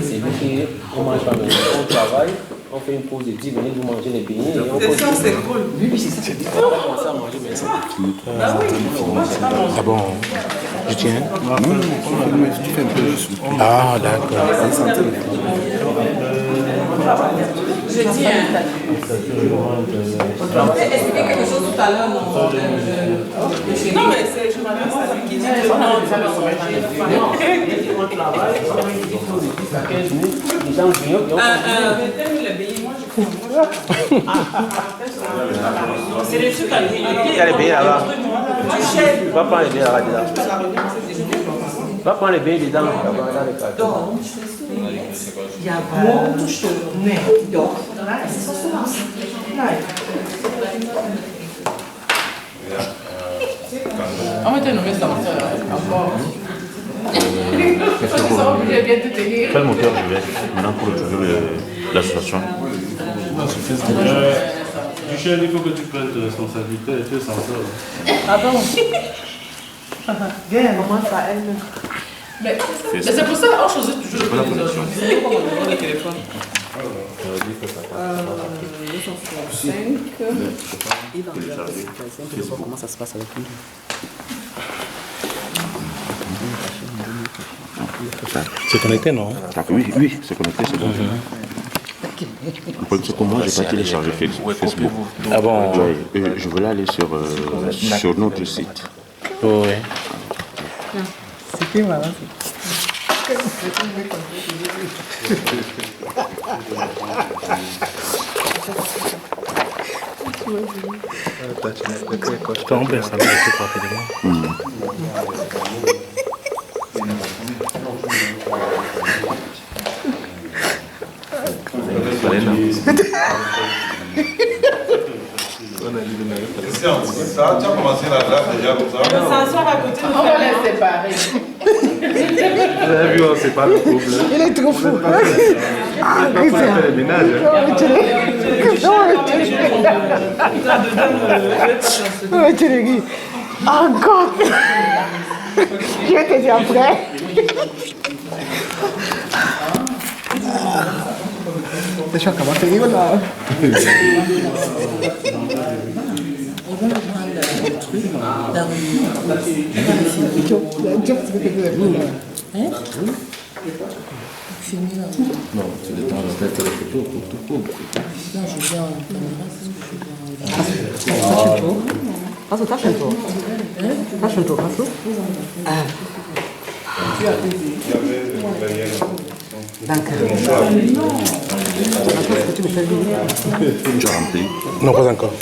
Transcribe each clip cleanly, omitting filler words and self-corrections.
C'est vu qu'on mange pas maintenant. On travaille, on fait une pause de 10 minutes, vous mangez les beignets et on C'est ça, c'est cool. Oui, c'est ça, c'est différent. On va commencer à manger, mais ça. Ah bon, je tiens. Tu fais un peu de soupe. Ah d'accord. Je dis, expliquer quelque chose tout à l'heure, non? Non, mais c'est journaliste qui dit que non, On travaille, on fait une pause de 10 à 15 minutes, les gens viennent. c'est des trucs à Il y a les beignets là-bas. Va prendre les beignets là-bas dedans. Va prendre les beignets dedans, là-bas dans les cartons. Il y a muito choro, né? C'est só suave. Ah, mais tu não vê ça, Quel moteur je vais maintenant pour retrouver l'association? Michel, il faut que tu prennes tes responsabilités et tu es censeur. Ah bon? Comment ça, elle? Mais c'est pour ça qu'on choisit toujours le téléphone. Le téléphone. 265. Comment ça se passe avec lui? C'est connecté, non? Ah, oui, c'est connecté, c'est bon. Le problème, c'est que moi, je n'ai pas téléchargé Facebook. Ah bon? Je voulais aller sur notre site. Oh, oui. C'était malin. Quand on pense à c'est quoi Christian, ça, tu as commencé la drape déjà comme ça? Ça s'asseoir à côté, on va les séparer. Vous avez vu, c'est pas le couple. Il est trop fou. Ah, Christian. Fait le ménage. Encore. Je te dis après. Deixa eu acabar comigo lá. Non, tu le temps de faire les photos pour tout couple. Non, je viens en caméra. Passo, tá chantou? Tá chantou, passo? Danke. Tu as rempli? Non, pas encore.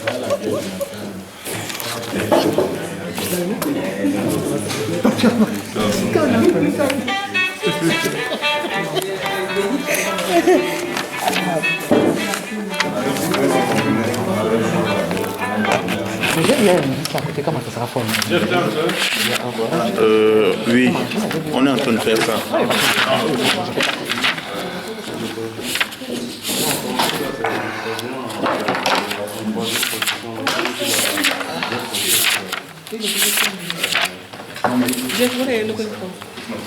J'aime bien, ça fait comment ça sera fort. Oui, on est en train de faire ça.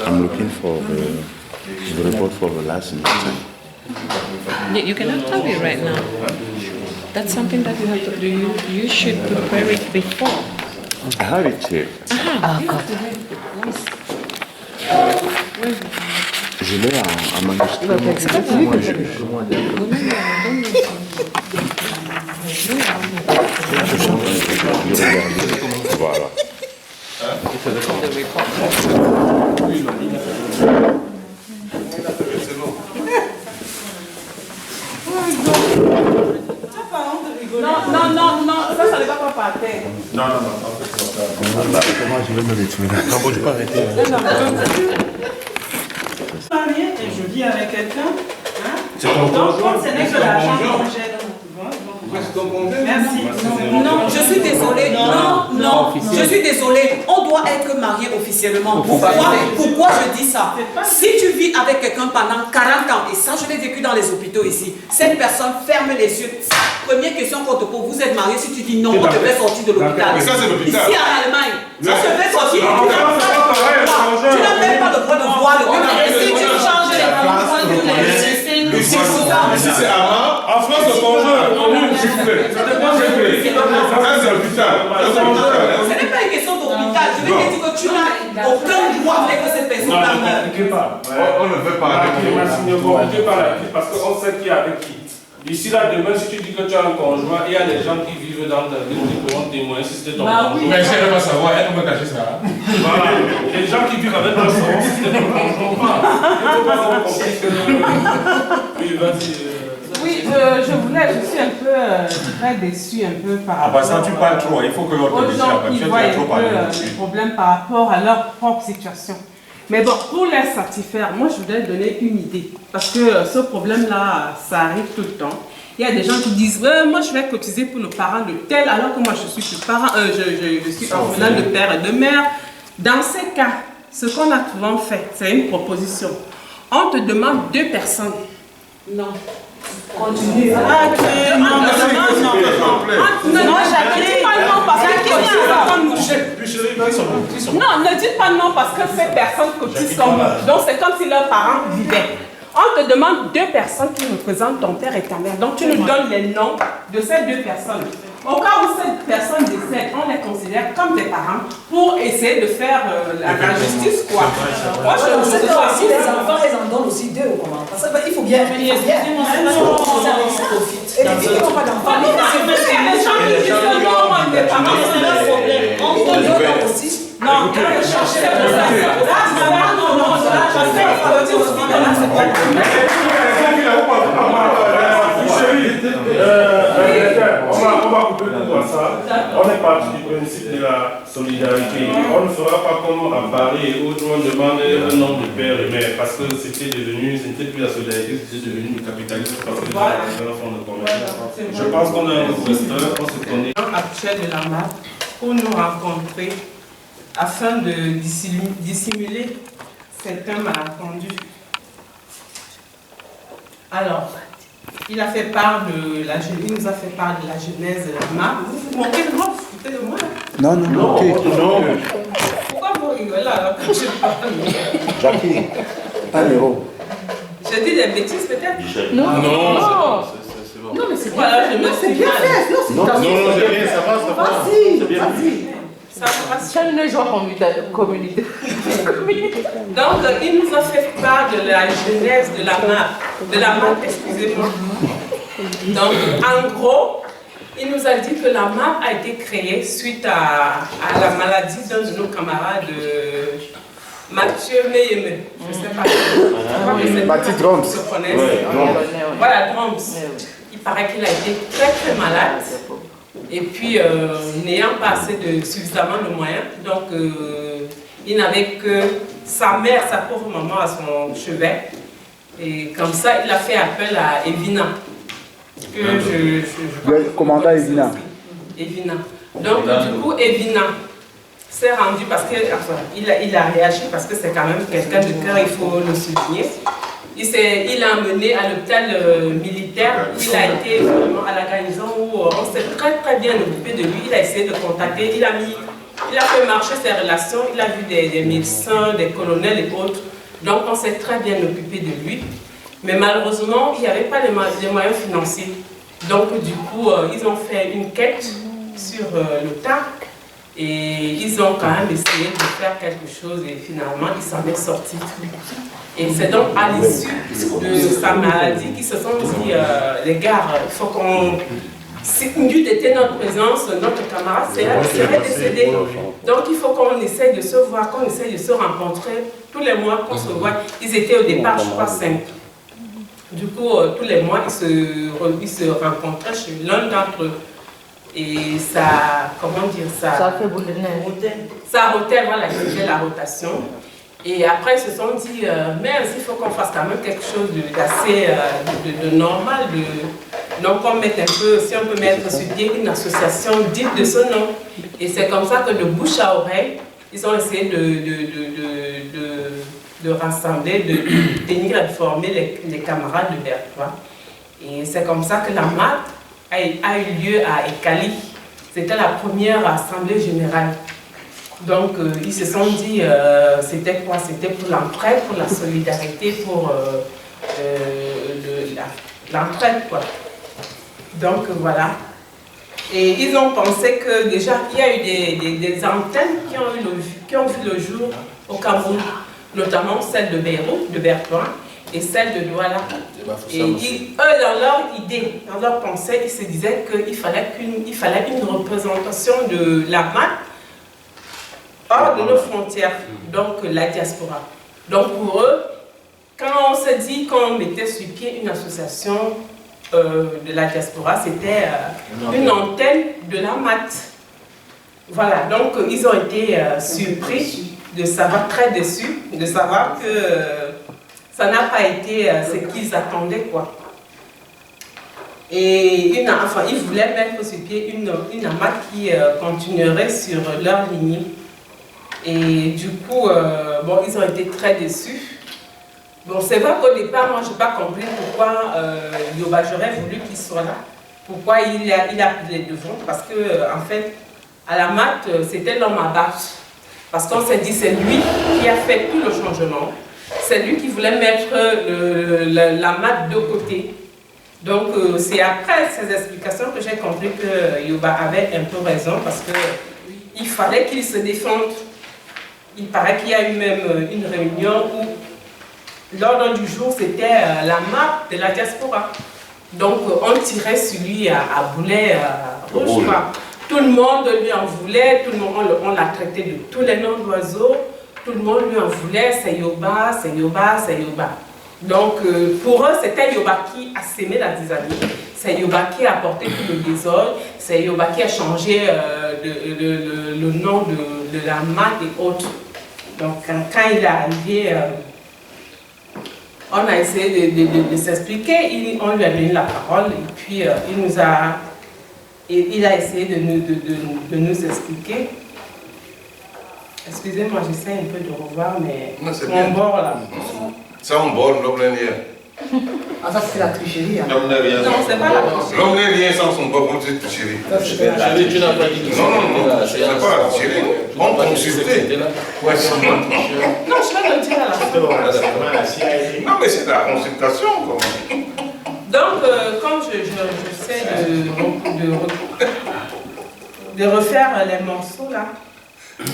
I'm looking for the report for the last time. You cannot tell me right now. That's something that you have to do. You should prepare it before. I have it here. Je l'ai en manuscrit. Voilà. Non, ça n'est pas par terre. Non. Moi, je vais me retirer. Non, bon, je peux arrêter. Marié et je vis avec quelqu'un. C'est ton Donc, conjoint. ce n'est que l'argent qu'on gère. Merci. Non, je suis désolée. Non, je suis désolée. On doit être marié officiellement. Pourquoi je dis ça? Si tu vis avec quelqu'un pendant 40 ans, et ça je l'ai vécu dans les hôpitaux ici, cette personne ferme les yeux. Première question qu'on te pose, vous êtes marié, si tu dis non, on te fait sortir de l'hôpital. Mais ça c'est l'hôpital. Ici en Allemagne, ça se fait sortir. Tu Tu n'as même pas le droit de voir le Si c'est avant, En France, le conjoint est reconnu giflé. Ça dépend des pays. c'est l'hôpital. Ce n'est pas une question d'hôpital. Je vais te dire que tu n'as aucun droit avec que cette personne Non, t'en ne meurt. compliquez pas. On ne veut pas. Ne compliquez pas la vie parce qu'on sait qui est avec qui. D'ici là, demain, si tu dis que tu as un conjoint, il y a des gens qui vivent dans ta ville qui pourront témoigner si c'était ton conjoint. Mais si elle ne veut pas savoir, elle peut cacher ça. Voilà. Les gens qui vivent avec toi sauront si c'était ton conjoint. Il ne faut pas qu'on complique. Oui, vas-y. Oui, je suis un peu très déçue un peu par rapport passant, tu parles trop, il faut que l'autre aux dise gens la qui tu voient as un trop peu parlé. les problèmes par rapport à leur propre situation. Mais bon, pour les satisfaire, moi je voudrais donner une idée. Parce que ce problème-là, ça arrive tout le temps. Il y a des gens qui disent ouais, moi je vais cotiser pour le parent de tel, alors que moi je suis parent, je suis orphelin de père et de mère. Dans ces cas, ce qu'on a souvent fait, c'est une proposition. On te demande 2 personnes. Non. Continue. Non, Jacqueline, pas non parce que non, ne dites pas non parce que ces personnes cotisent comme vous. Donc c'est comme si leurs parents vivaient. On te demande 2 personnes qui représentent ton père et ta mère. Donc tu nous donnes les noms de ces 2 personnes. Au cas où ces personnes décèdent, on les considère comme des parents pour essayer de faire la justice, quoi. Moi, je sais pas si les enfants, ils en donnent aussi 2 ou comment. Parce qu'il faut bien. Et les filles qui n'ont pas d'enfants. Les gens qui disent que non, moi, mes parents, c'est leur problème. On donne aussi. Non, c'est pour ça. On va couper tout ça. On est parti du principe de la solidarité. On ne fera pas comme à Paris et autres, on demande un nombre de pères et mères parce que c'était devenu, c'était plus la solidarité, c'était devenu le capitalisme parce que les gens font le commerce. Je pense qu'on a un professeur, on se connaît. Actuel de la MAP pour nous rencontrer afin de dissimuler certains malentendus. Alors, il nous a fait part de la genèse de la MAP. Vous vous moquez de moi, vous vous foutez de moi. Non. Pourquoi vous rigolez alors que je parle? Jackie, un héros. J'ai dit des bêtises peut-être? Non. C'est bon. Non, mais c'est voilà, c'est bien fait. Non, c'est bien, ça va. Vas-y. Ça va. Communauté. Donc, il nous a fait part de la genèse de la MAP, excusez-moi. Donc, en gros, il nous a dit que la MAP a été créée suite à la maladie d'un de nos camarades, Mathieu Meyeme. Je ne sais pas. Mathieu Drums. Voilà, Drums. Il paraît qu'il a été très très malade. Et puis, n'ayant pas suffisamment de moyens, donc il n'avait que sa mère, sa pauvre maman à son chevet. Et comme ça, il a fait appel à Evina. Le commandant Evina. Evina. Donc, du coup, Evina s'est rendu parce que, enfin, il a réagi parce que c'est quand même quelqu'un de cœur, il faut le souligner. Il a emmené à l'hôpital militaire, il a été vraiment à la garnison où on s'est très très bien occupé de lui. Il a essayé de contacter, il a fait marcher ses relations, il a vu des médecins, des colonels et autres. Donc on s'est très bien occupé de lui. Mais malheureusement, il n'y avait pas les moyens financiers. Donc du coup, ils ont fait une quête sur le tas et ils ont quand même essayé de faire quelque chose et finalement, il s'en est sorti. Et c'est donc à l'issue de sa maladie qu'ils se sont dit, les gars, il faut qu'on... Si Ngud était notre présence, notre camarade serait décédé. Donc il faut qu'on essaye de se voir, qu'on essaye de se rencontrer tous les mois, qu'on se voit. Ils étaient au départ, je crois, 5. Du coup, tous les mois, ils se rencontraient chez l'un d'entre eux. Et ça, comment dire ça? Ça fait boule de neige. Ça rotait, voilà, ils faisaient la rotation. Et après, ils se sont dit, mais il faut qu'on fasse quand même quelque chose d'assez de normal. Donc, on mette un peu, si on peut mettre sur pied une association digne de ce nom. Et c'est comme ça que de bouche à oreille, ils ont essayé de rassembler, de tenir et de former les camarades de Bertois. Et c'est comme ça que la MAP a eu lieu à Ekali. C'était la première assemblée générale. Donc, ils se sont dit, c'était quoi? C'était pour l'entraide, pour la solidarité, pour l'entraide, quoi. Donc voilà. Et ils ont pensé que déjà, il y a eu des antennes qui ont vu le jour au Cameroun, notamment celle de Beyrouth, de Bertoin, et celle de Douala. Et eux, dans leur idée, dans leur pensée, ils se disaient qu'il fallait une représentation de la MAT hors de nos frontières, donc la diaspora. Donc pour eux, quand on se dit qu'on mettait sur pied une association de la diaspora, c'était une antenne de la MAT. Voilà, donc ils ont été surpris de savoir, très déçus, de savoir que ça n'a pas été ce qu'ils attendaient, quoi. Et enfin, ils voulaient mettre sur pied une AMAT qui continuerait sur leur lignée. Et du coup, bon, ils ont été très déçus. Bon, c'est vrai qu'au départ, moi, je n'ai pas compris pourquoi Yoba, j'aurais voulu qu'il soit là. Pourquoi il a pris les devants. Parce que, en fait, à la MAT, c'était l'homme à battre. Parce qu'on s'est dit, c'est lui qui a fait tout le changement. C'est lui qui voulait mettre la MAT de côté. Donc, c'est après ces explications que j'ai compris que Yoba avait un peu raison. Parce qu'il fallait qu'il se défende. Il paraît qu'il y a eu même une réunion où l'ordre du jour, c'était la map de la diaspora. Donc, on tirait sur lui à boulet rouge. Tout le monde lui en voulait, tout le monde, on l'a traité de tous les noms d'oiseaux. Tout le monde lui en voulait, c'est Yoba, c'est Yoba, c'est Yoba. Donc, pour eux, c'était Yoba qui a sémé la dysanie. C'est Yoba qui a apporté tout le désordre. C'est Yoba qui a changé le nom de la MAT et autres. Donc, quand il est arrivé, on a essayé de s'expliquer, on lui a donné la parole et puis il a essayé de nous expliquer. Excusez-moi, j'essaie un peu de revoir, mais mon bord là. C'est un bord, l'homme n'est rien. Ah, ça c'est la tricherie. Hein. Non, c'est pas la tricherie. L'homme n'est rien sans son bord, on dit tricherie. Tu n'as pas dit que non, c'est pas la tricherie. On consultait. Non, je vais le dire à la fin. Non, mais c'est de la consultation, quoi. Donc, comme j'essaie de refaire les morceaux là,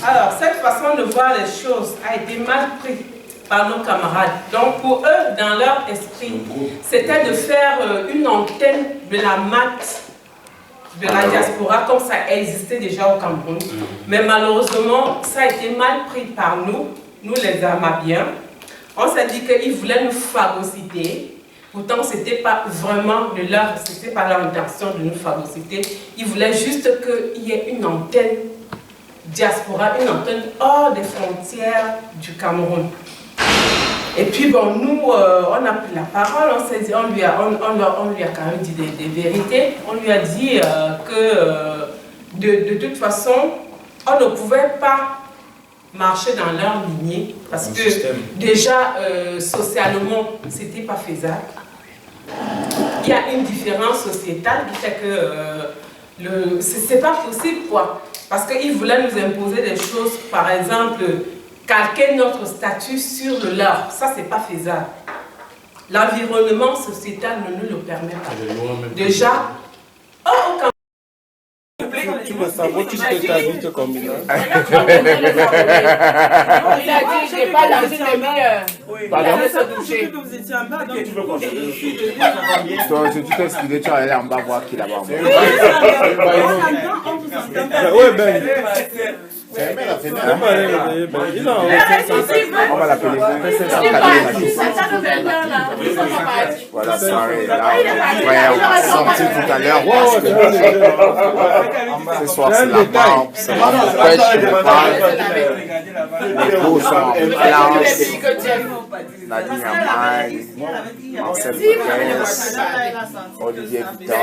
alors cette façon de voir les choses a été mal prise par nos camarades. Donc pour eux, dans leur esprit, c'était de faire une antenne de la MAT, de la diaspora, comme ça existait déjà au Cameroun. Mais malheureusement, ça a été mal pris par nous les Amabiens. On s'est dit qu'ils voulaient nous phagocyter. Pourtant, ce n'était pas vraiment c'était pas leur intention de nous phagocyter. Ils voulaient juste qu'il y ait une antenne diaspora, une antenne hors des frontières du Cameroun. Et puis bon, nous, on a pris la parole, on s'est dit, on lui a quand même dit des vérités. On lui a dit que de toute façon, on ne pouvait pas marcher dans leur lignée parce que déjà, socialement, c'était pas faisable. Il y a une différence sociétale qui fait que c'est pas possible, quoi. Parce qu'ils voulaient nous imposer des choses, par exemple, calquer notre statut sur le leur. Ça, c'est pas faisable. L'environnement sociétal ne nous le permet pas. Déjà, tu me sabotes tout ce que tu as dit, comme il il a dit, je n'ai pas dans une demi-heure. Pardon? Tu t'es excusé, tu vas aller en bas voir qui là-bas. Oui, Ben. On va l'appeler. Voilà, soirée. Là, on sorti tout à l'heure. Ce soir, c'est la barbe, c'est la pêche, le bal. Les beaux sont en place. Nadine Amagne, Marcel Bourges, Olivier Vuitton.